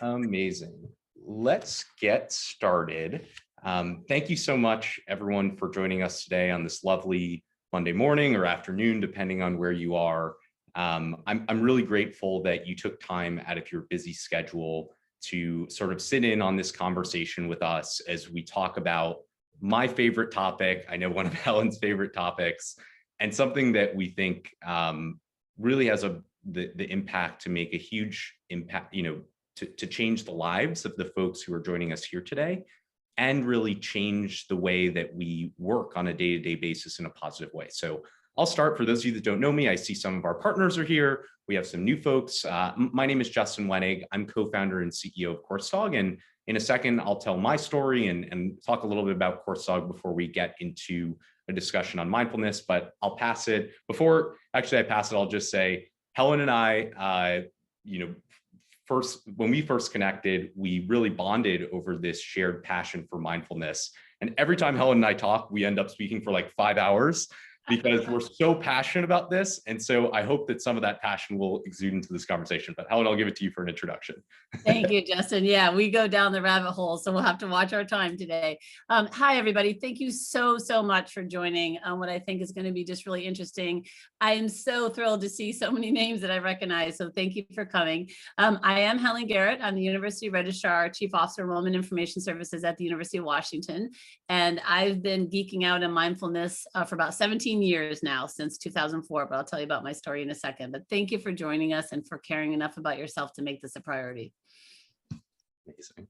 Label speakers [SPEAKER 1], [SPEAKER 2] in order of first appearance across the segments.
[SPEAKER 1] Amazing. Let's get started. Thank you so much, everyone, for joining us today on this lovely Monday morning or afternoon, depending on where you are. I'm really grateful that you took time out of your busy schedule to sort of sit in on this conversation with us as we talk about my favorite topic. I know one of Helen's favorite topics, and something that we think really has the impact to make a huge impact, to change the lives of the folks who are joining us here today, and really change the way that we work on a day-to-day basis in a positive way. So I'll start. For those of you that don't know me, I see some of our partners are here. We have some new folks. My name is Justin Wenig. I'm co-founder and CEO of Coursedog. And in a second, I'll tell my story and talk a little bit about Coursedog before we get into a discussion on mindfulness. But I'll pass it. Before actually I pass it, I'll just say, Helen and I, when we first connected, we really bonded over this shared passion for mindfulness. And every time Helen and I talk, we end up speaking for like 5 hours because we're so passionate about this. And so I hope that some of that passion will exude into this conversation. But Helen, I'll give it to you for an introduction.
[SPEAKER 2] Thank you, Justin. Yeah, we go down the rabbit hole, so we'll have to watch our time today. Hi, everybody. Thank you so much for joining what I think is going to be just really interesting. I am so thrilled to see so many names that I recognize, so thank you for coming. I am Helen Garrett. I'm the University Registrar, Chief Officer, Enrollment Information Services at the University of Washington, and I've been geeking out in mindfulness for about 17 years now, since 2004, but I'll tell you about my story in a second. But thank you for joining us and for caring enough about yourself to make this a priority.
[SPEAKER 1] Amazing.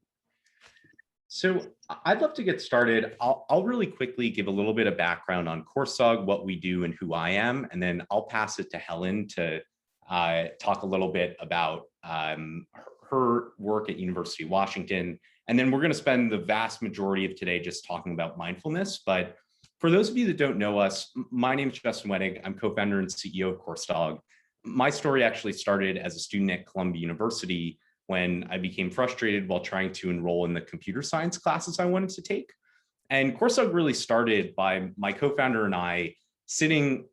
[SPEAKER 1] So I'd love to get started. I'll really quickly give a little bit of background on Coursedog, what we do, and who I am, and then I'll pass it to Helen to talk a little bit about her work at University of Washington. And then we're going to spend the vast majority of today just talking about mindfulness. But for those of you that don't know us, my name is Justin Wenig. I'm co-founder and CEO of Coursedog. My story actually started as a student at Columbia University when I became frustrated while trying to enroll in the computer science classes I wanted to take. And Coursedog really started by my co-founder and I sitting,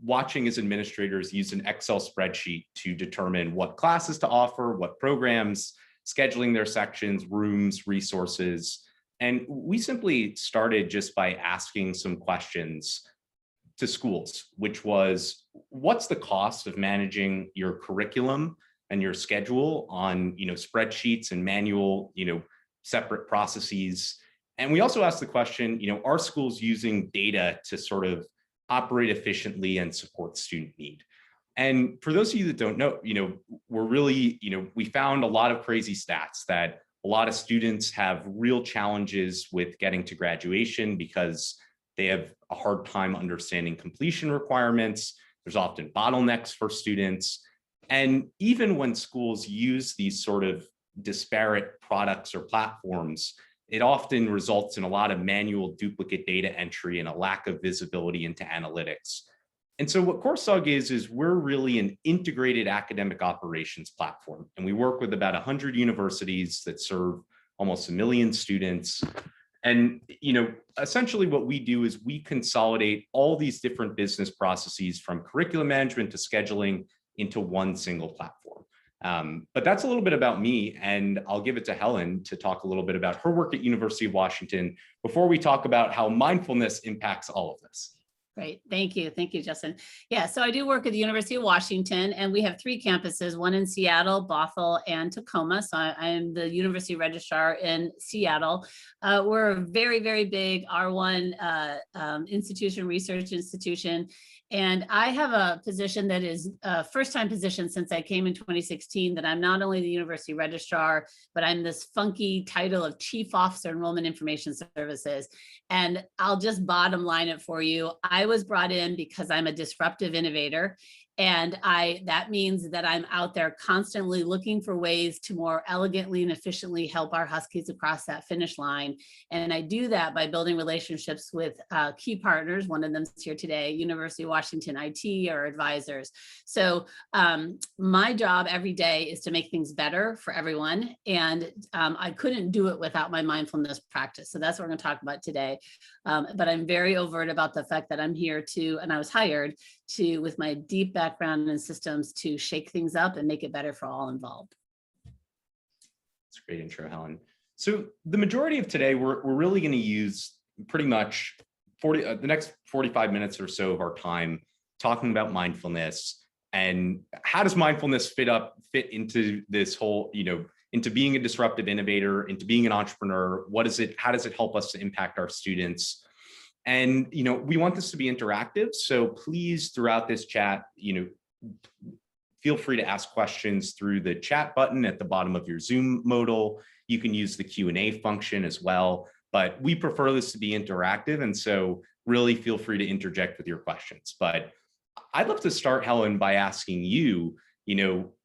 [SPEAKER 1] watching as administrators use an Excel spreadsheet to determine what classes to offer, what programs, scheduling their sections, rooms, resources. And we simply started just by asking some questions to schools, which was, what's the cost of managing your curriculum and your schedule on, spreadsheets and manual, separate processes? And we also asked the question, are schools using data to sort of operate efficiently and support student need? And for those of you that don't know, we're really, we found a lot of crazy stats that a lot of students have real challenges with getting to graduation because they have a hard time understanding completion requirements. There's often bottlenecks for students. And even when schools use these sort of disparate products or platforms, it often results in a lot of manual duplicate data entry and a lack of visibility into analytics. And so what Coursedog is we're really an integrated academic operations platform. And we work with about 100 universities that serve almost 1 million students. And, essentially what we do is we consolidate all these different business processes from curriculum management to scheduling into one single platform. But that's a little bit about me, and I'll give it to Helen to talk a little bit about her work at University of Washington before we talk about how mindfulness impacts all of this.
[SPEAKER 2] Great. Thank you. Thank you, Justin. Yeah, so I do work at the University of Washington, and we have 3 campuses, one in Seattle, Bothell, and Tacoma. So I am the University Registrar in Seattle. We're a very, very big R1 institution, research institution. And I have a position that is a first-time position since I came in 2016, that I'm not only the University Registrar, but I'm this funky title of Chief Officer, Enrollment Information Services. And I'll just bottom line it for you. I was brought in because I'm a disruptive innovator. And that means that I'm out there constantly looking for ways to more elegantly and efficiently help our Huskies across that finish line. And I do that by building relationships with key partners. One of them is here today, University of Washington IT, or advisors. So my job every day is to make things better for everyone. And I couldn't do it without my mindfulness practice. So that's what we're going to talk about today. But I'm very overt about the fact that I'm here to, and I was hired to, with my deep background in systems, to shake things up and make it better for all involved.
[SPEAKER 1] It's a great intro, Helen. So the majority of today, we're really going to use pretty much the next 45 minutes or so of our time talking about mindfulness and how does mindfulness fit into this whole, into being a disruptive innovator, into being an entrepreneur. How does it help us to impact our students? And, we want this to be interactive. So please, throughout this chat, feel free to ask questions through the chat button at the bottom of your Zoom modal. You can use the Q&A function as well, but we prefer this to be interactive. And so really feel free to interject with your questions. But I'd love to start, Helen, by asking you,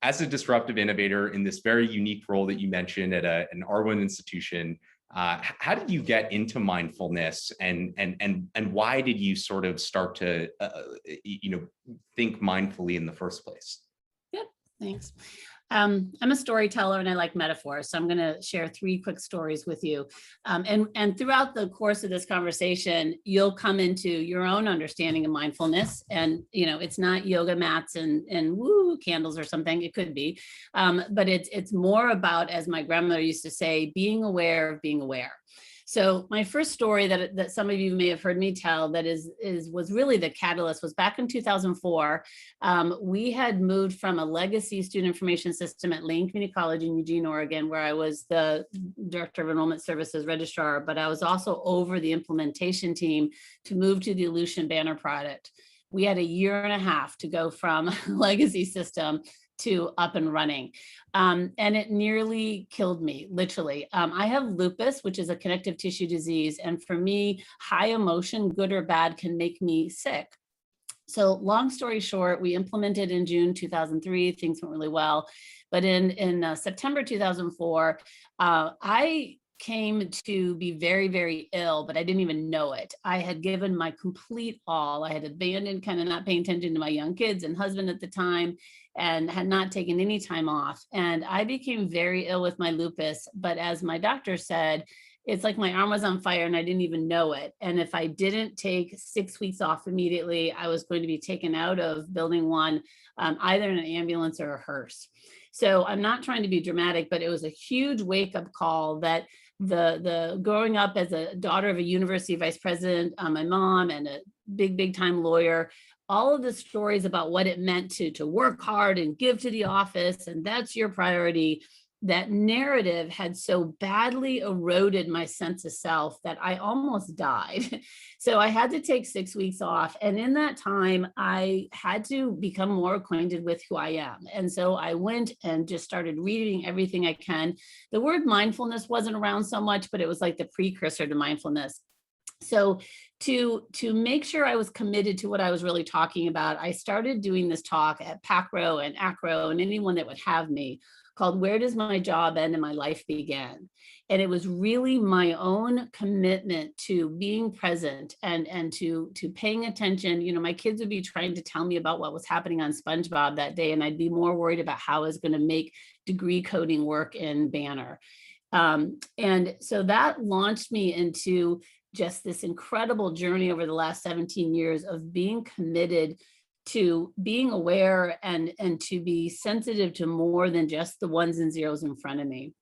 [SPEAKER 1] as a disruptive innovator in this very unique role that you mentioned at an R1 institution, how did you get into mindfulness, and why did you sort of start to, think mindfully in the first place?
[SPEAKER 2] Yep, thanks. I'm a storyteller and I like metaphors, so I'm going to share 3 quick stories with you. And throughout the course of this conversation, you'll come into your own understanding of mindfulness. And it's not yoga mats and woo candles or something. It could be, but it's more about, as my grandmother used to say, being aware of being aware. So my first story that some of you may have heard me tell that was really the catalyst was back in 2004. We had moved from a legacy student information system at Lane Community College in Eugene, Oregon, where I was the director of enrollment services registrar, but I was also over the implementation team to move to the Aleutian Banner product. We had a year and a half to go from legacy system to up and running. And it nearly killed me, literally. I have lupus, which is a connective tissue disease. And for me, high emotion, good or bad, can make me sick. So long story short, we implemented in June 2003, things went really well. But in September 2004, I came to be very, very ill, but I didn't even know it. I had given my complete all. I had abandoned, kind of not paying attention to my young kids and husband at the time, and had not taken any time off. And I became very ill with my lupus. But as my doctor said, it's like my arm was on fire and I didn't even know it. And if I didn't take 6 weeks off immediately, I was going to be taken out of building 1, either in an ambulance or a hearse. So I'm not trying to be dramatic, but it was a huge wake-up call that the growing up as a daughter of a university vice president, my mom and a big time lawyer, all of the stories about what it meant to work hard and give to the office, and that's your priority. That narrative had so badly eroded my sense of self that I almost died. So I had to take 6 weeks off. And in that time, I had to become more acquainted with who I am. And so I went and just started reading everything I can. The word mindfulness wasn't around so much, but it was like the precursor to mindfulness. So to make sure I was committed to what I was really talking about, I started doing this talk at PACRO and ACRO and anyone that would have me, called Where Does My Job End and My Life Begin? And it was really my own commitment to being present and to paying attention. My kids would be trying to tell me about what was happening on SpongeBob that day, and I'd be more worried about how I was going to make degree coding work in Banner. And so that launched me into just this incredible journey over the last 17 years of being committed to being aware and to be sensitive to more than just the ones and zeros in front of me.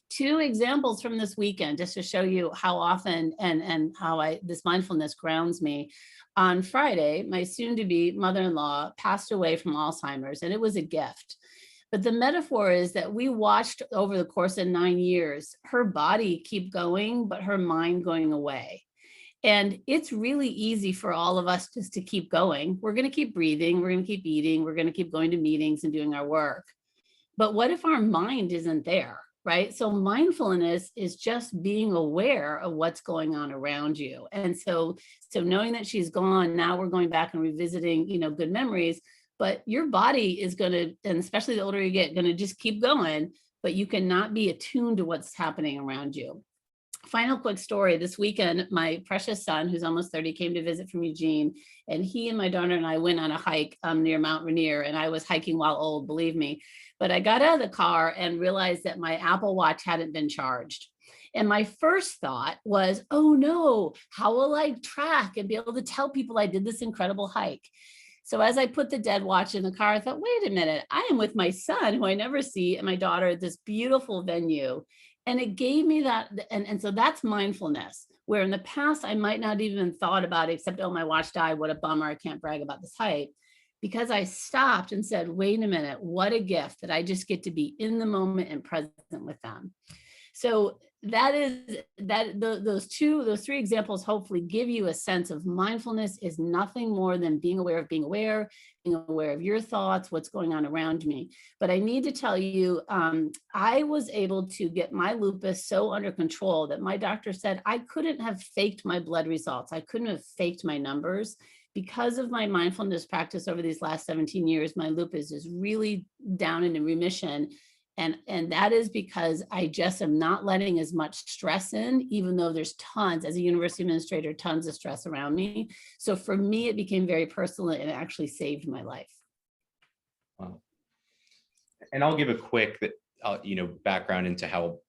[SPEAKER 2] 2 examples from this weekend, just to show you how often and how this mindfulness grounds me. On Friday, my soon-to-be mother-in-law passed away from Alzheimer's, and it was a gift. But the metaphor is that we watched over the course of 9 years, her body keep going, but her mind going away. And it's really easy for all of us just to keep going. We're going to keep breathing. We're going to keep eating. We're going to keep going to meetings and doing our work. But what if our mind isn't there, right? So mindfulness is just being aware of what's going on around you. And so knowing that she's gone, now we're going back and revisiting, good memories. But your body is going to, and especially the older you get, going to just keep going. But you cannot be attuned to what's happening around you. Final quick story. This weekend, my precious son, who's almost 30, came to visit from Eugene, and he and my daughter and I went on a hike near Mount Rainier, and I was hiking while old, believe me. But I got out of the car and realized that my Apple Watch hadn't been charged. And my first thought was, oh no, how will I track and be able to tell people I did this incredible hike? So as I put the dead watch in the car, I thought, wait a minute, I am with my son, who I never see, and my daughter at this beautiful venue. And it gave me that. And so that's mindfulness, where in the past, I might not even thought about it, except, oh, my watch died. What a bummer. I can't brag about this height. Because I stopped and said, wait a minute, what a gift that I just get to be in the moment and present with them. So those three examples hopefully give you a sense of mindfulness is nothing more than being aware of being aware of your thoughts, what's going on around me. But I need to tell you, I was able to get my lupus so under control that my doctor said I couldn't have faked my blood results. I couldn't have faked my numbers. Because of my mindfulness practice over these last 17 years, my lupus is really down in remission. And that is because I just am not letting as much stress in, even though there's tons, as a university administrator, tons of stress around me. So for me, it became very personal and it actually saved my life.
[SPEAKER 1] Wow. And I'll give a quick, background into how,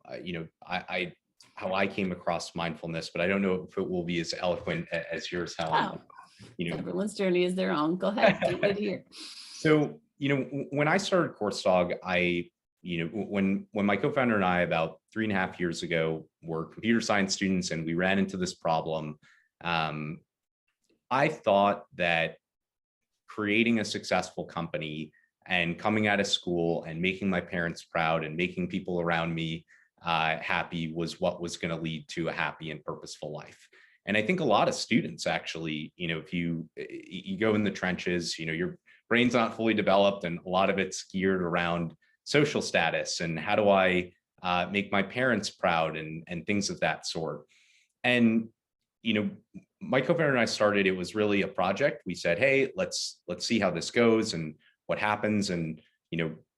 [SPEAKER 1] how I came across mindfulness, but I don't know if it will be as eloquent as yours, Helen.
[SPEAKER 2] Oh, everyone's journey is their own. Go ahead, can't wait here.
[SPEAKER 1] So, when I started Coursedog, when my co-founder and I about 3.5 years ago were computer science students and we ran into this problem, I thought that creating a successful company and coming out of school and making my parents proud and making people around me happy was what was going to lead to a happy and purposeful life. And I think a lot of students actually, if you go in the trenches, your brain's not fully developed and a lot of it's geared around social status and how do I make my parents proud and things of that sort. And, my co-founder and I started, it was really a project. We said, hey, let's see how this goes and what happens. And,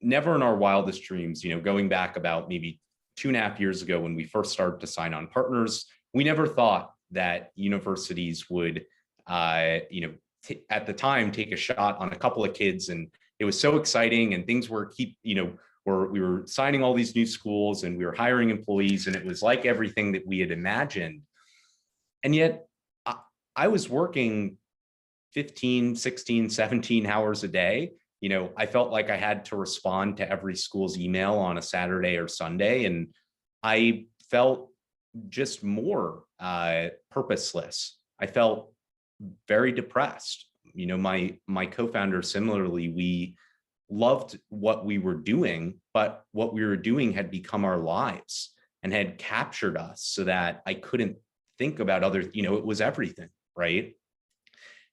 [SPEAKER 1] never in our wildest dreams, going back about maybe 2.5 years ago when we first started to sign on partners, we never thought that universities would, at the time, take a shot on a couple of kids. And it was so exciting and things were we were signing all these new schools and we were hiring employees and it was like everything that we had imagined. And yet I was working 15, 16, 17 hours a day. I felt like I had to respond to every school's email on a Saturday or Sunday. And I felt just more purposeless. I felt very depressed. My co-founder, similarly, we loved what we were doing, but what we were doing had become our lives and had captured us so that I couldn't think about other, it was everything, right?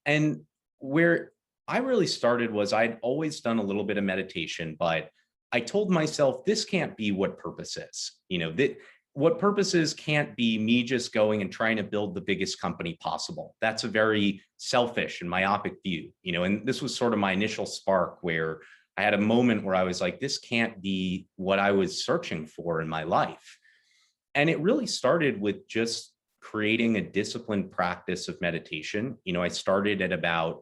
[SPEAKER 1] And where I really started was I'd always done a little bit of meditation, but I told myself, this can't be what purpose is. That what purpose is can't be me just going and trying to build the biggest company possible. That's a very selfish and myopic view, and this was sort of my initial spark where I had a moment where I was like, this can't be what I was searching for in my life. And it really started with just creating a disciplined practice of meditation. I started at about,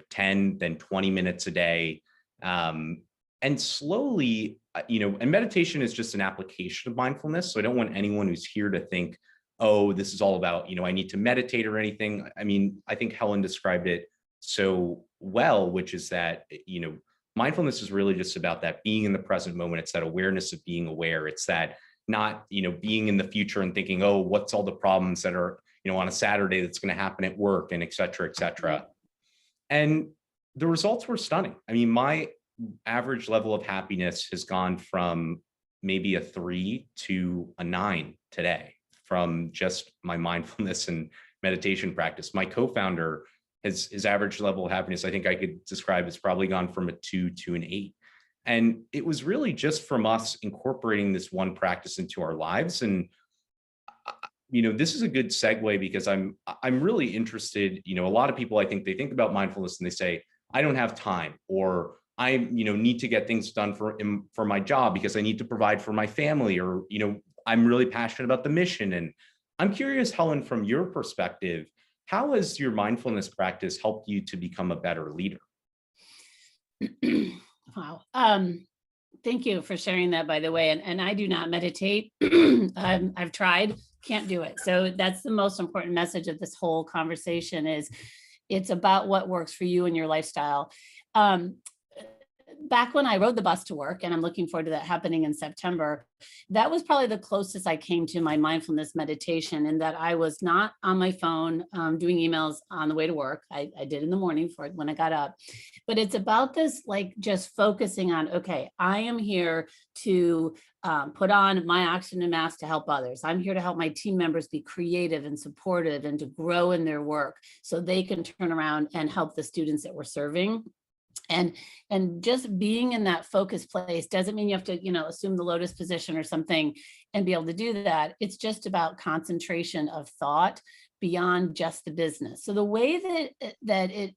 [SPEAKER 1] 10, then 20 minutes a day. And slowly, and meditation is just an application of mindfulness. So I don't want anyone who's here to think, oh, this is all about, I need to meditate or anything. I mean, I think Helen described it so well, which is that, mindfulness is really just about that being in the present moment. It's that awareness of being aware. It's that not, being in the future and thinking, oh, what's all the problems that are, on a Saturday that's going to happen at work and et cetera, et cetera. And the results were stunning. I mean, my average level of happiness has gone from maybe a 3 to a 9 today from just my mindfulness and meditation practice. My co-founder, his average level of happiness, I think I could describe, has probably gone from a 2 to an 8. And it was really just from us incorporating this one practice into our lives. And this is a good segue because I'm really interested. A lot of people, I think they think about mindfulness and they say, I don't have time, or I need to get things done for my job because I need to provide for my family, or I'm really passionate about the mission. And I'm curious, Helen, from your perspective, how has your mindfulness practice helped you to become a better leader?
[SPEAKER 2] Wow. Thank you for sharing that, by the way. And I do not meditate. I've tried, can't do it. So that's the most important message of this whole conversation is It's about what works for you and your lifestyle. Um, Back when I rode the bus to work, and I'm looking forward to that happening in September, that was probably the closest I came to my mindfulness meditation, in that I was not on my phone doing emails on the way to work. I did in the morning for when I got up, but it's about this, like, just focusing on, okay, I am here to put on my oxygen mask to help others. I'm here to help my team members be creative and supportive and to grow in their work so they can turn around and help the students that we're serving. And just being in that focused place doesn't mean you have to, assume the lotus position or something and be able to do that. It's just about concentration of thought beyond just the business. So the way that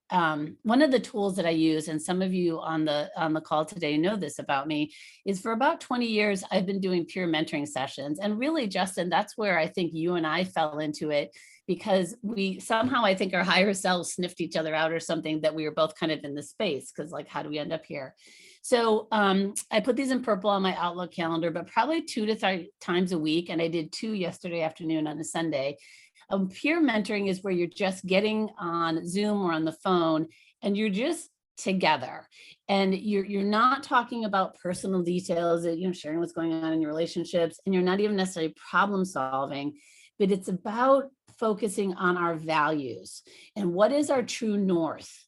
[SPEAKER 2] one of the tools that I use, and some of you on the call today know this about me, is for about 20 years I've been doing peer mentoring sessions. And really, Justin, that's where I think you and I fell into it, because we somehow, I think, our higher selves sniffed each other out or something, that we were both kind of in the space, because, like, how do we end up here? So I put these in purple on my Outlook calendar, but probably 2 to 3 times a week. And I did 2 yesterday afternoon on a Sunday. Peer mentoring is where you're just getting on Zoom or on the phone and you're just together, and you're not talking about personal details, sharing what's going on in your relationships, and you're not even necessarily problem solving, but it's about focusing on our values and what is our true north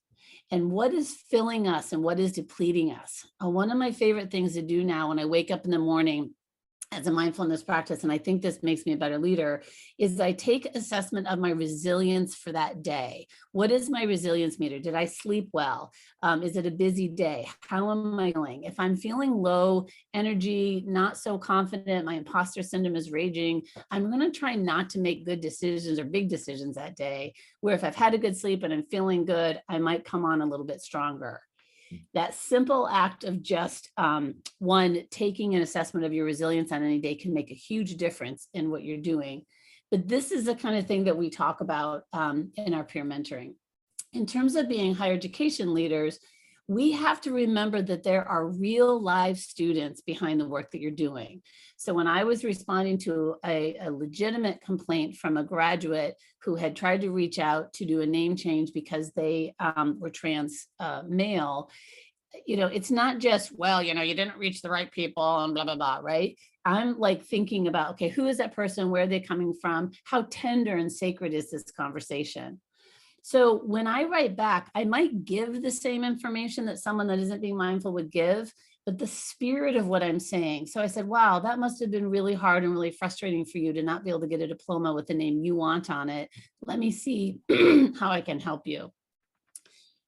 [SPEAKER 2] and what is filling us and what is depleting us. One of my favorite things to do now when I wake up in the morning as a mindfulness practice, and I think this makes me a better leader, is I take assessment of my resilience for that day. What is my resilience meter? Did I sleep well? Is it a busy day? How am I feeling? If I'm feeling low energy, not so confident, my imposter syndrome is raging, I'm going to try not to make good decisions or big decisions that day, where if I've had a good sleep and I'm feeling good, I might come on a little bit stronger. That simple act of just taking an assessment of your resilience on any day can make a huge difference in what you're doing. But this is the kind of thing that we talk about in our peer mentoring. In terms of being higher education leaders, we have to remember that there are real live students behind the work that you're doing. So when I was responding to a legitimate complaint from a graduate who had tried to reach out to do a name change because they were trans male, it's not just, well, you didn't reach the right people and blah, blah, blah, right? I'm like thinking about, okay, who is that person? Where are they coming from? How tender and sacred is this conversation? So when I write back, I might give the same information that someone that isn't being mindful would give, but the spirit of what I'm saying. So I said, wow, that must have been really hard and really frustrating for you to not be able to get a diploma with the name you want on it. Let me see how I can help you.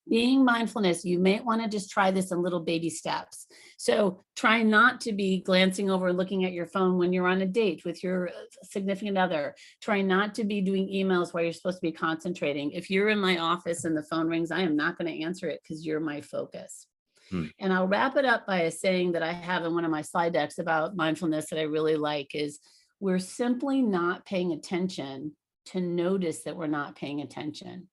[SPEAKER 2] Being mindfulness, you may want to just try this in little baby steps. So try not to be glancing over and looking at your phone when you're on a date with your significant other. Try not to be doing emails while you're supposed to be concentrating. If you're in my office and the phone rings, I am not going to answer it because you're my focus. And I'll wrap it up by a saying that I have in one of my slide decks about mindfulness that I really like is, we're simply not paying attention to notice that we're not paying attention.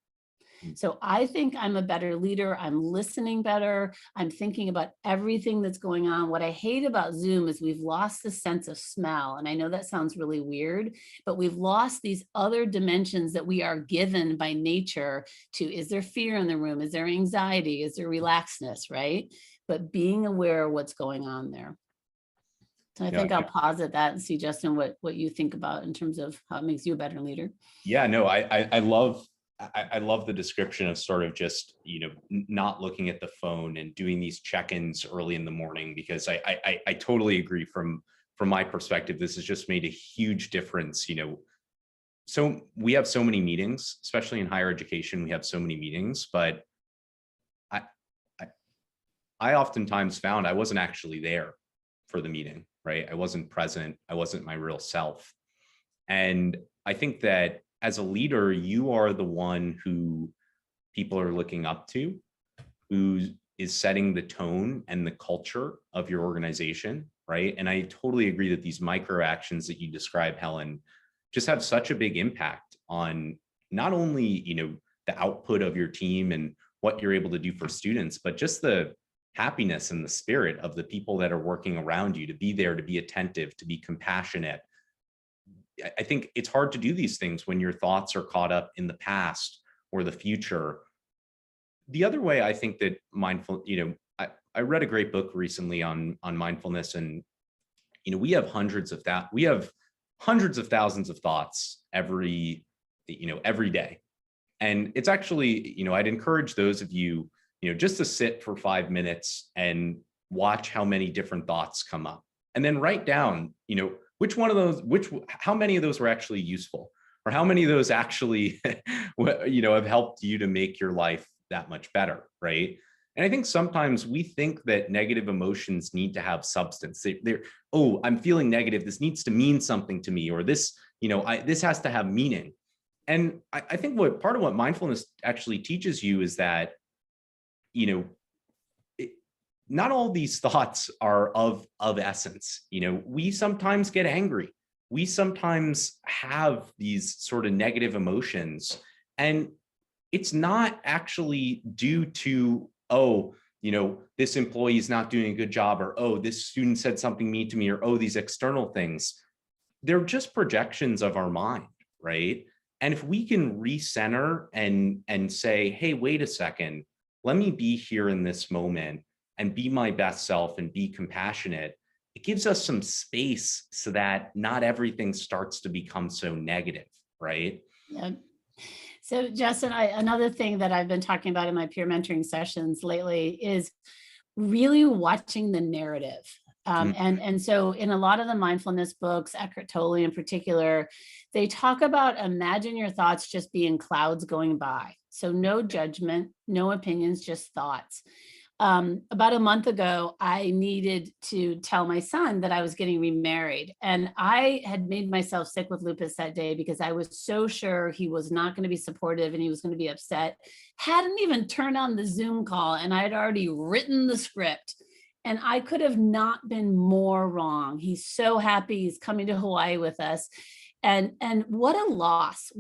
[SPEAKER 2] So I think I'm a better leader. I'm listening better. I'm thinking about everything that's going on. What I hate about Zoom is we've lost the sense of smell. And I know that sounds really weird, but we've lost these other dimensions that we are given by nature to, is there fear in the room? Is there anxiety? Is there relaxedness, right? But being aware of what's going on there. So I think I'll pause at that and see, Justin, what you think about in terms of how it makes you a better leader.
[SPEAKER 1] Yeah, no, I love the description of sort of just, not looking at the phone and doing these check-ins early in the morning, because I totally agree from my perspective. This has just made a huge difference. So we have so many meetings, especially in higher education, we have so many meetings, but I oftentimes found I wasn't actually there for the meeting, right? I wasn't present. I wasn't my real self. And I think that as a leader, you are the one who people are looking up to, who is setting the tone and the culture of your organization, right? And I totally agree that these micro actions that you describe, Helen, just have such a big impact on not only, the output of your team and what you're able to do for students, but just the happiness and the spirit of the people that are working around you, to be there, to be attentive, to be compassionate. I think it's hard to do these things when your thoughts are caught up in the past or the future, The other way I think that I read a great book recently on mindfulness, and we have hundreds of thousands of thoughts every day. And it's actually, I'd encourage those of you, just to sit for 5 minutes and watch how many different thoughts come up, and then write down, how many of those were actually useful, or how many of those actually, have helped you to make your life that much better, right? And I think sometimes we think that negative emotions need to have substance. Oh, I'm feeling negative. This needs to mean something to me, or this, this has to have meaning. And I think part of what mindfulness actually teaches you is that, not all these thoughts are of essence. We sometimes get angry. We sometimes have these sort of negative emotions, and it's not actually due to, oh, this employee is not doing a good job, or, oh, this student said something mean to me, or, oh, these external things. They're just projections of our mind, right? And if we can recenter and say, hey, wait a second, let me be here in this moment and be my best self and be compassionate, it gives us some space so that not everything starts to become so negative, right?
[SPEAKER 2] Yeah. So Justin, another thing that I've been talking about in my peer mentoring sessions lately is really watching the narrative. And so in a lot of the mindfulness books, Eckhart Tolle in particular, they talk about imagine your thoughts just being clouds going by. So no judgment, no opinions, just thoughts. About a month ago, I needed to tell my son that I was getting remarried. And I had made myself sick with lupus that day because I was so sure he was not going to be supportive and he was going to be upset. Hadn't even turned on the Zoom call, and I had already written the script. And I could have not been more wrong. He's so happy he's coming to Hawaii with us. And what a loss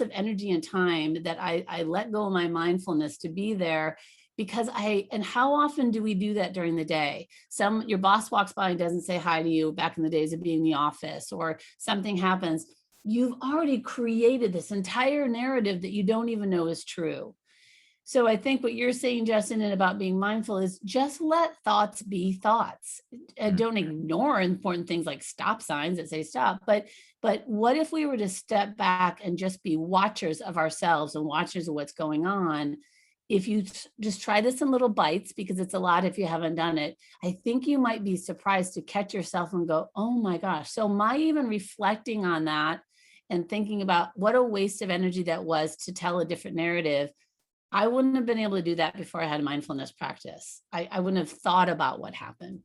[SPEAKER 2] of energy and time that I let go of my mindfulness to be there. Because and how often do we do that during the day? Your boss walks by and doesn't say hi to you back in the days of being in the office, or something happens. You've already created this entire narrative that you don't even know is true. So I think what you're saying, Justin, and about being mindful is just let thoughts be thoughts. Don't ignore important things like stop signs that say stop. But what if we were to step back and just be watchers of ourselves and watchers of what's going on? If you just try this in little bites, because it's a lot if you haven't done it, I think you might be surprised to catch yourself and go, oh my gosh. So my even reflecting on that and thinking about what a waste of energy that was to tell a different narrative. I wouldn't have been able to do that before I had a mindfulness practice. I wouldn't have thought about what happened.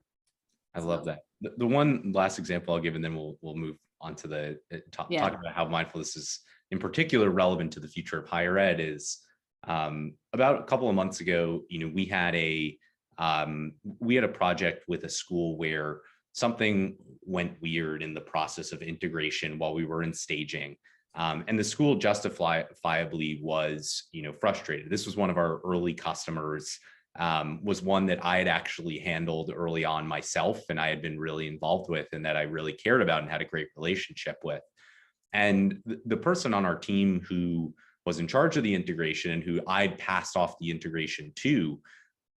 [SPEAKER 1] I love that. The one last example I'll give, and then we'll move on to talk about how mindfulness is in particular relevant to the future of higher ed is, about a couple of months ago, we had a project with a school where something went weird in the process of integration while we were in staging. And the school justifiably was, frustrated. This was one of our early customers, was one that I had actually handled early on myself, and I had been really involved with, and that I really cared about and had a great relationship with. And the person on our team who was in charge of the integration and who I'd passed off the integration to,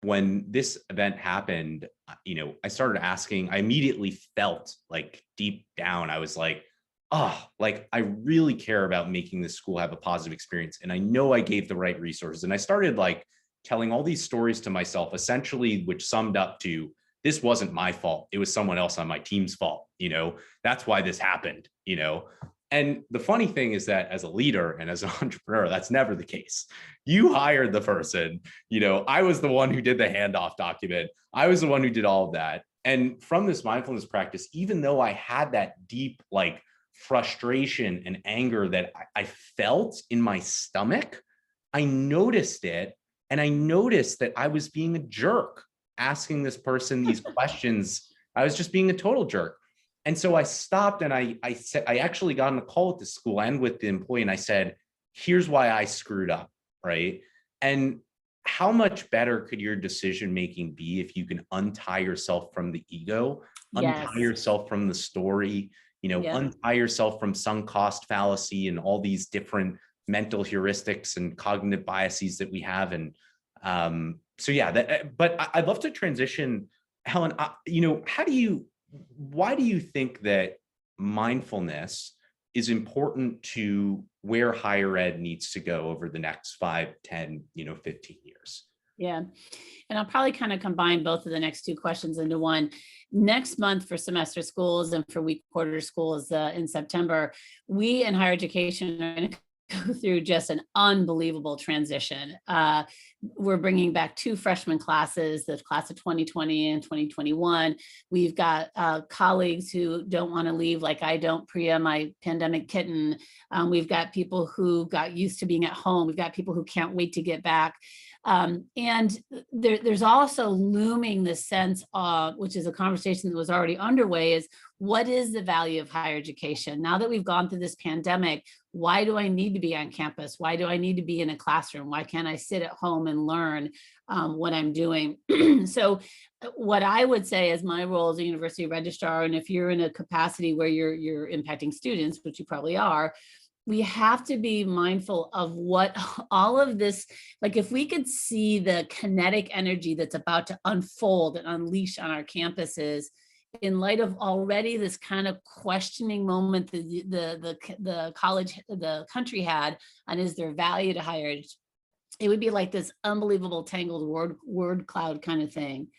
[SPEAKER 1] when this event happened, I started asking, I immediately felt like deep down, I was like, oh, like I really care about making this school have a positive experience. And I know I gave the right resources. And I started like telling all these stories to myself, essentially, which summed up to, this wasn't my fault. It was someone else on my team's fault. That's why this happened, And the funny thing is that as a leader and as an entrepreneur, that's never the case. You hired the person, I was the one who did the handoff document. I was the one who did all of that. And from this mindfulness practice, even though I had that deep, like, frustration and anger that I felt in my stomach, I noticed it. And I noticed that I was being a jerk, asking this person these questions. I was just being a total jerk. And so I stopped and I said, I actually got on a call with the school and with the employee, and I said, here's why I screwed up, right? And how much better could your decision-making be if you can untie yourself from the ego, untie yourself from the story, untie yourself from sunk cost fallacy and all these different mental heuristics and cognitive biases that we have. And So yeah, but I'd love to transition, Helen. Why do you think that mindfulness is important to where higher ed needs to go over the next 5, 10, 15 years?
[SPEAKER 2] Yeah. And I'll probably kind of combine both of the next two questions into one. Next month for semester schools and for week quarter schools in September, we in higher education are going to go through just an unbelievable transition. We're bringing back 2 freshman classes, the class of 2020 and 2021. We've got colleagues who don't want to leave, like I don't, Priya, my pandemic kitten. We've got people who got used to being at home. We've got people who can't wait to get back. And there's also looming this sense of, which is a conversation that was already underway, is what is the value of higher education? Now that we've gone through this pandemic, why do I need to be on campus? Why do I need to be in a classroom? Why can't I sit at home and learn what I'm doing? So what I would say is my role as a university registrar, and if you're in a capacity where you're impacting students, which you probably are, we have to be mindful of what all of this, like if we could see the kinetic energy that's about to unfold and unleash on our campuses in light of already this kind of questioning moment the college, the country had, and is there value to higher ed? It would be like this unbelievable tangled word cloud kind of thing.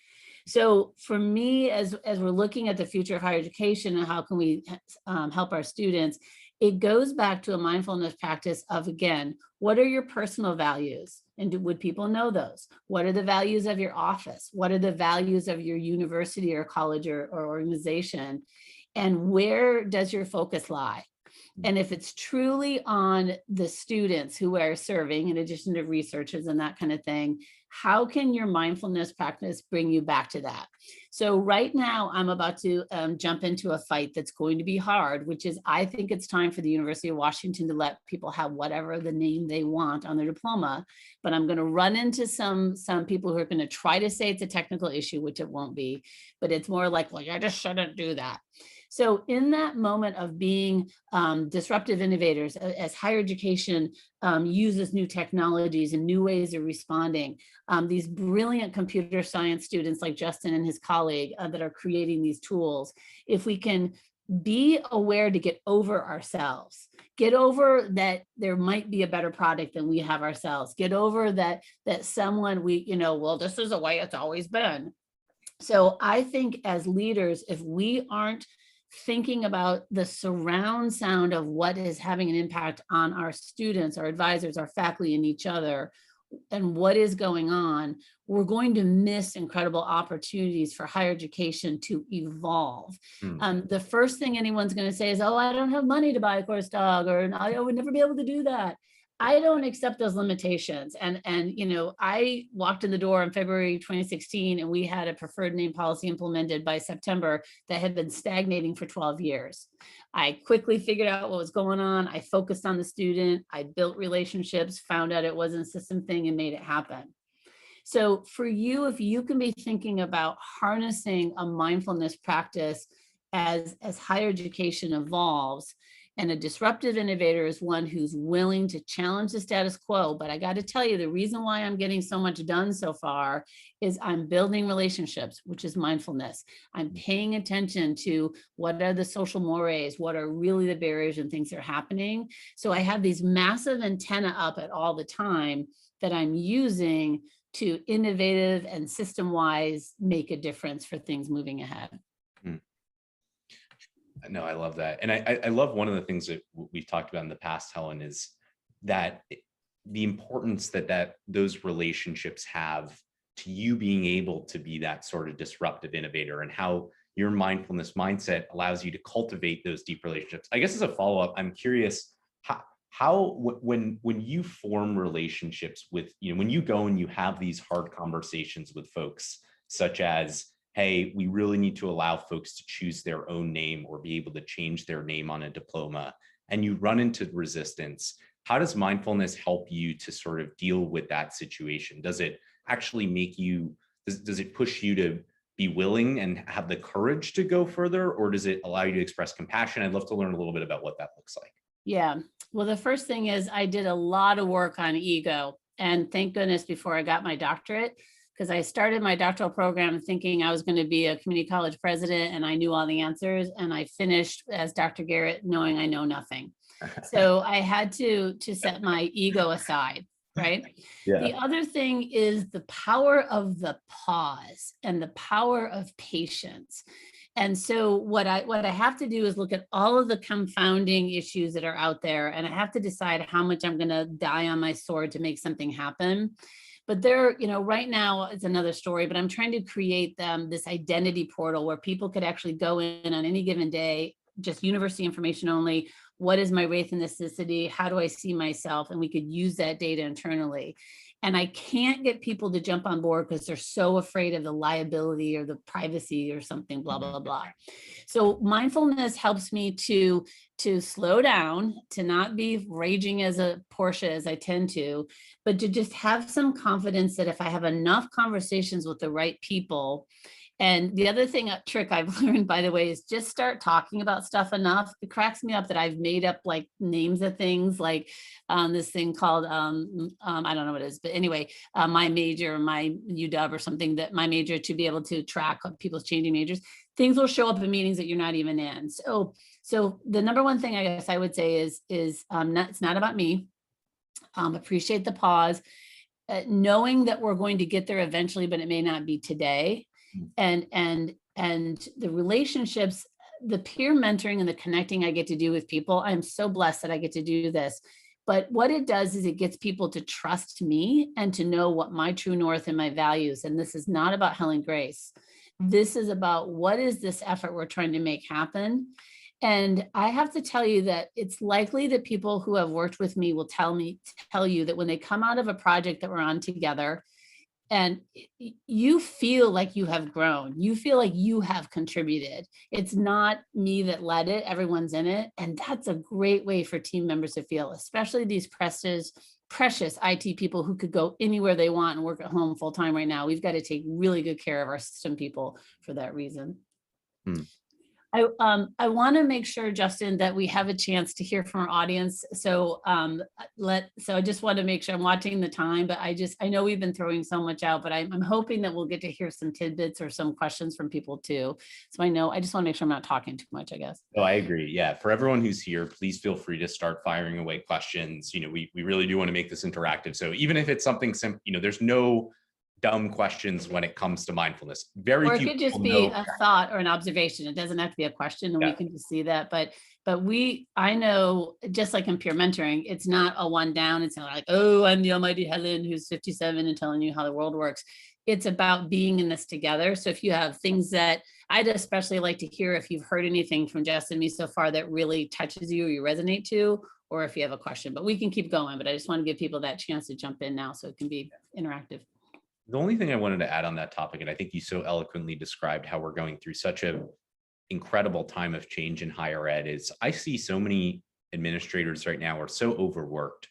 [SPEAKER 2] So for me, as we're looking at the future of higher education and how can we help our students, it goes back to a mindfulness practice of, again, what are your personal values? And would people know those? What are the values of your office? What are the values of your university or college or organization? And where does your focus lie? And if it's truly on the students who are serving, in addition to researchers and that kind of thing, how can your mindfulness practice bring you back to that? So right now, I'm about to jump into a fight that's going to be hard, which is I think it's time for the University of Washington to let people have whatever the name they want on their diploma. But I'm going to run into some people who are going to try to say it's a technical issue, which it won't be, but it's more like, well, I just shouldn't do that. So in that moment of being disruptive innovators, as higher education uses new technologies and new ways of responding, these brilliant computer science students like Justin and his colleague that are creating these tools, if we can be aware to get over ourselves, get over that there might be a better product than we have ourselves, get over that someone well, this is the way it's always been. So I think as leaders, if we aren't thinking about the surround sound of what is having an impact on our students, our advisors, our faculty, and each other, and what is going on, we're going to miss incredible opportunities for higher education to evolve. The first thing anyone's going to say is, oh, I don't have money to buy a Coursedog, or I would never be able to do that. I don't accept those limitations. And I walked in the door in February 2016, and we had a preferred name policy implemented by September that had been stagnating for 12 years. I quickly figured out what was going on. I focused on the student. I built relationships, found out it wasn't a system thing, and made it happen. So for you, if you can be thinking about harnessing a mindfulness practice as higher education evolves, and a disruptive innovator is one who's willing to challenge the status quo. But I got to tell you, the reason why I'm getting so much done so far is I'm building relationships, which is mindfulness. I'm paying attention to what are the social mores, what are really the barriers and things that are happening. So I have these massive antenna up at all the time that I'm using to innovative and system-wise make a difference for things moving ahead.
[SPEAKER 1] No, I love that. And I love one of the things that we've talked about in the past, Helen, is that the importance that those relationships have to you being able to be that sort of disruptive innovator, and how your mindfulness mindset allows you to cultivate those deep relationships. I guess as a follow-up, I'm curious how when you form relationships with, when you go and you have these hard conversations with folks, such as, hey, we really need to allow folks to choose their own name or be able to change their name on a diploma, and you run into resistance, how does mindfulness help you to sort of deal with that situation? Does it actually make you, does it push you to be willing and have the courage to go further, or does it allow you to express compassion? I'd love to learn a little bit about what that looks like.
[SPEAKER 2] Yeah. Well, the first thing is I did a lot of work on ego. And thank goodness before I got my doctorate, because I started my doctoral program thinking I was going to be a community college president and I knew all the answers. And I finished as Dr. Garrett knowing I know nothing. So I had to set my ego aside, right?
[SPEAKER 1] Yeah.
[SPEAKER 2] The other thing is the power of the pause and the power of patience. And so what I have to do is look at all of the confounding issues that are out there, and I have to decide how much I'm going to die on my sword to make something happen. But there, right now it's another story, but I'm trying to create this identity portal where people could actually go in on any given day, just university information only. What is my race and ethnicity? How do I see myself? And we could use that data internally. And I can't get people to jump on board because they're so afraid of the liability or the privacy or something, blah, blah, blah. So mindfulness helps me to slow down, to not be raging as a Porsche as I tend to, but to just have some confidence that if I have enough conversations with the right people. And the other trick I've learned, by the way, is just start talking about stuff enough. It cracks me up that I've made up like names of things, like this thing called, I don't know what it is, but anyway, my major, my UW or something, that my major, to be able to track people's changing majors. Things will show up in meetings that you're not even in. So the number one thing I guess I would say is it's not about me. Appreciate the pause, knowing that we're going to get there eventually, but it may not be today. And the relationships, the peer mentoring and the connecting I get to do with people, I'm so blessed that I get to do this. But what it does is it gets people to trust me and to know what my true north and my values. And this is not about Helen Grace. This is about what is this effort we're trying to make happen. And I have to tell you that it's likely that people who have worked with me will tell you that when they come out of a project that we're on together, and you feel like you have grown, you feel like you have contributed. It's not me that led it, everyone's in it. And that's a great way for team members to feel, especially these precious IT people who could go anywhere they want and work at home full time right now. We've got to take really good care of our system people for that reason. I want to make sure, Justin, that we have a chance to hear from our audience. So I just want to make sure I'm watching the time, but I know we've been throwing so much out, but I'm hoping that we'll get to hear some tidbits or some questions from people too. So I just want to make sure I'm not talking too much, I guess.
[SPEAKER 1] Oh, I agree. Yeah. For everyone who's here, please feel free to start firing away questions. We really do want to make this interactive. So even if it's something simple, there's no dumb questions when it comes to mindfulness.
[SPEAKER 2] Or it could just be a thought or an observation. It doesn't have to be a question, and we can just see that. But I know, just like in peer mentoring, it's not a one down. It's not like, oh, I'm the almighty Helen who's 57 and telling you how the world works. It's about being in this together. So if you have things that I'd especially like to hear, if you've heard anything from Jess and me so far that really touches you or you resonate to, or if you have a question, but we can keep going. But I just want to give people that chance to jump in now so it can be interactive.
[SPEAKER 1] The only thing I wanted to add on that topic, and I think you so eloquently described how we're going through such an incredible time of change in higher ed, is I see so many administrators right now are so overworked.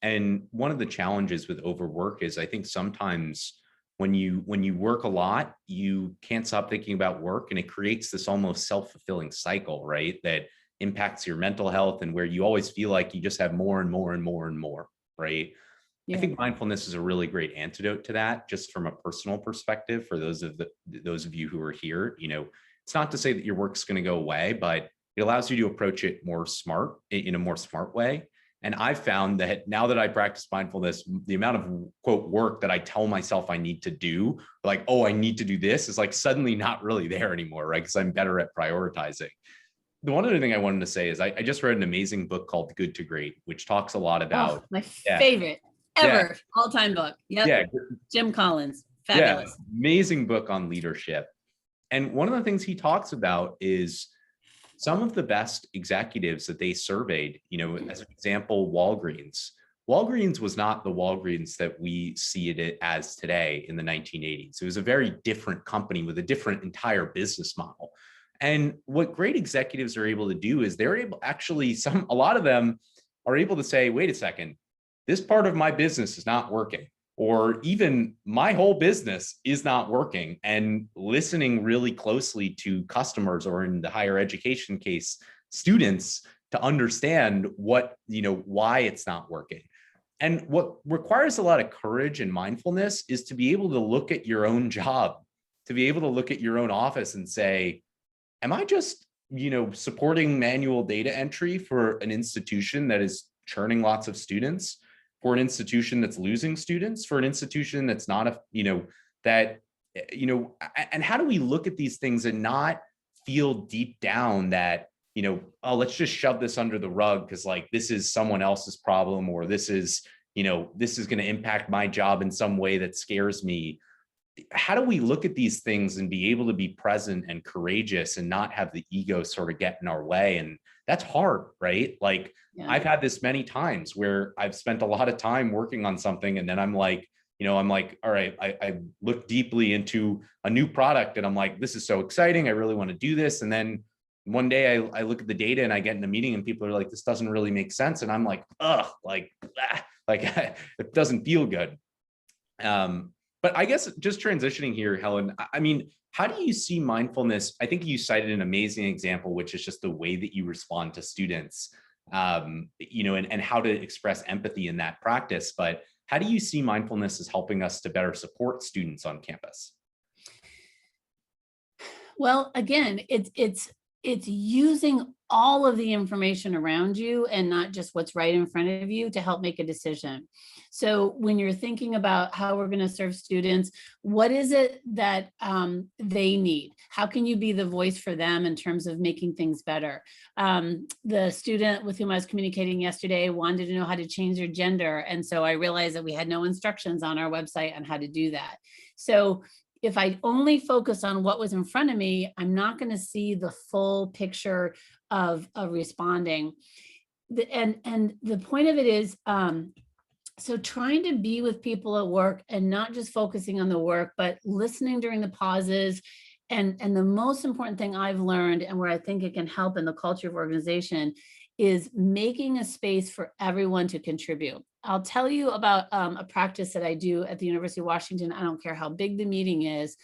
[SPEAKER 1] And one of the challenges with overwork is I think sometimes when you work a lot, you can't stop thinking about work, and it creates this almost self-fulfilling cycle, right? That impacts your mental health, and where you always feel like you just have more and more and more and more, right? Yeah. I think mindfulness is a really great antidote to that, just from a personal perspective. For those of you who are here, it's not to say that your work's going to go away, but it allows you to approach it in a more smart way. And I've found that now that I practice mindfulness, the amount of quote work that I tell myself I need to do, like, oh, I need to do this, is like suddenly not really there anymore, right? Because I'm better at prioritizing. The one other thing I wanted to say is I just read an amazing book called Good to Great, which talks a lot about
[SPEAKER 2] my favorite ever, all-time book. Yep. Yeah. Jim Collins. Fabulous.
[SPEAKER 1] Yeah, amazing book on leadership. And one of the things he talks about is some of the best executives that they surveyed, as an example, Walgreens. Walgreens was not the Walgreens that we see it as today in the 1980s. It was a very different company with a different entire business model. And what great executives are able to do is they're able, actually, a lot of them are able to say, wait a second, this part of my business is not working, or even my whole business is not working, and listening really closely to customers, or in the higher education case, students, to understand why it's not working. And what requires a lot of courage and mindfulness is to be able to look at your own job, to be able to look at your own office and say, am I just, supporting manual data entry for an institution that is churning lots of students, for an institution that's losing students, for an institution that's not and how do we look at these things and not feel deep down that, oh, let's just shove this under the rug because like this is someone else's problem, or this is going to impact my job in some way that scares me. How do we look at these things and be able to be present and courageous and not have the ego sort of get in our way? And that's hard, right? Like
[SPEAKER 2] Yeah.
[SPEAKER 1] I've had this many times where I've spent a lot of time working on something and then I'm like, all right, I look deeply into a new product and I'm like, this is so exciting. I really want to do this. And then one day I look at the data and I get in a meeting and people are like, this doesn't really make sense. And I'm like, it doesn't feel good. But I guess just transitioning here, Helen, I mean, how do you see mindfulness? I think you cited an amazing example, which is just the way that you respond to students, and how to express empathy in that practice. But how do you see mindfulness as helping us to better support students on campus?
[SPEAKER 2] Well, again, it's using all of the information around you and not just what's right in front of you to help make a decision. So when you're thinking about how we're going to serve students, what is it that they need? How can you be the voice for them in terms of making things better? The student with whom I was communicating yesterday wanted to know how to change their gender. And so I realized that we had no instructions on our website on how to do that. So if I only focus on what was in front of me, I'm not going to see the full picture of responding. And the point of it is, so trying to be with people at work and not just focusing on the work, but listening during the pauses. And the most important thing I've learned, and where I think it can help in the culture of organization, is making a space for everyone to contribute. I'll tell you about a practice that I do at the University of Washington. I don't care how big the meeting is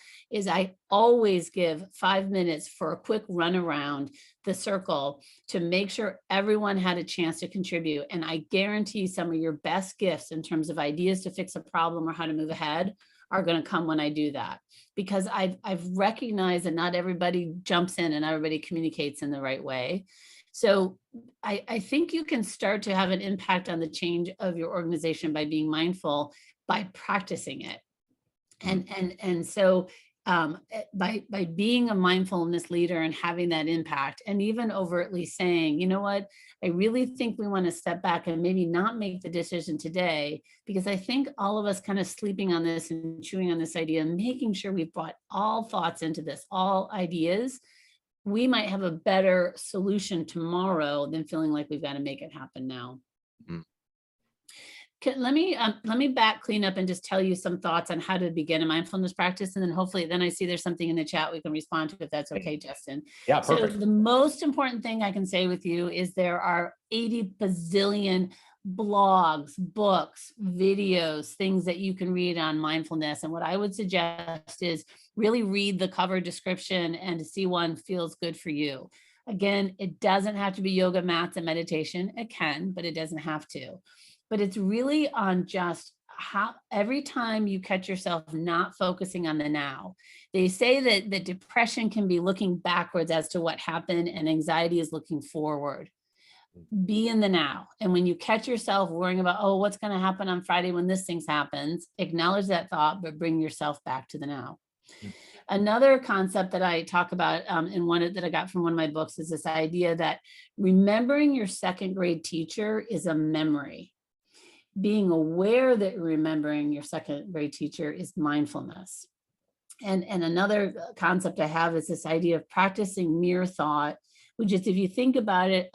[SPEAKER 2] I always give 5 minutes for a quick run around the circle to make sure everyone had a chance to contribute. And I guarantee some of your best gifts in terms of ideas to fix a problem or how to move ahead are going to come when I do that, because I've recognized that not everybody jumps in and everybody communicates in the right way. So I think you can start to have an impact on the change of your organization by being mindful, by practicing it. And so by being a mindfulness leader and having that impact, and even overtly saying, you know what, I really think we want to step back and maybe not make the decision today, because I think all of us kind of sleeping on this and chewing on this idea and making sure we've brought all thoughts into this, all ideas, we might have a better solution tomorrow than feeling like we've got to make it happen now.
[SPEAKER 1] Mm.
[SPEAKER 2] Let me clean up and just tell you some thoughts on how to begin a mindfulness practice. And then hopefully I see there's something in the chat we can respond to, if that's okay, Justin.
[SPEAKER 1] Yeah, perfect.
[SPEAKER 2] So the most important thing I can say with you is there are 80 bazillion blogs, books, videos, things that you can read on mindfulness. And what I would suggest is really read the cover description and to see one feels good for you. Again, it doesn't have to be yoga mats and meditation. It can, but it doesn't have to. But it's really on just how every time you catch yourself not focusing on the now. They say that the depression can be looking backwards as to what happened and anxiety is looking forward. Be in the now. And when you catch yourself worrying about, oh, what's going to happen on Friday when this thing happens, acknowledge that thought, but bring yourself back to the now. Another concept that I talk about in one that I got from one of my books is this idea that remembering your second grade teacher is a memory. Being aware that you're remembering your second grade teacher is mindfulness. And another concept I have is this idea of practicing mere thought, which is, if you think about it,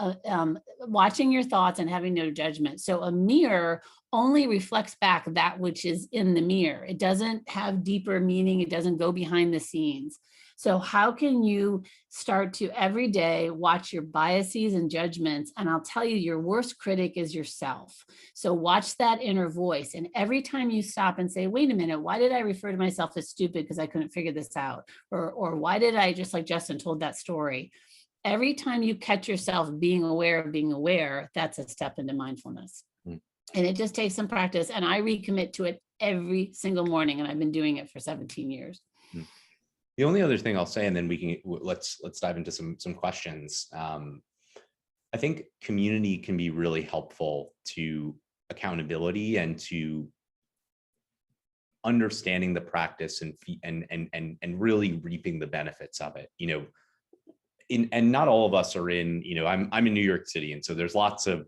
[SPEAKER 2] watching your thoughts and having no judgment. So a mirror only reflects back that which is in the mirror. It doesn't have deeper meaning. It doesn't go behind the scenes. So how can you start to every day watch your biases and judgments? And I'll tell you, your worst critic is yourself. So watch that inner voice. And every time you stop and say, wait a minute, why did I refer to myself as stupid because I couldn't figure this out? Or why did I, just like Justin told that story? Every time you catch yourself being aware of being aware, that's a step into mindfulness. And it just takes some practice. And I recommit to it every single morning. And I've been doing it for 17 years.
[SPEAKER 1] The only other thing I'll say, and then we can let's dive into some questions. I think community can be really helpful to accountability and to understanding the practice and really reaping the benefits of it. And not all of us are in. I'm in New York City, and so there's lots of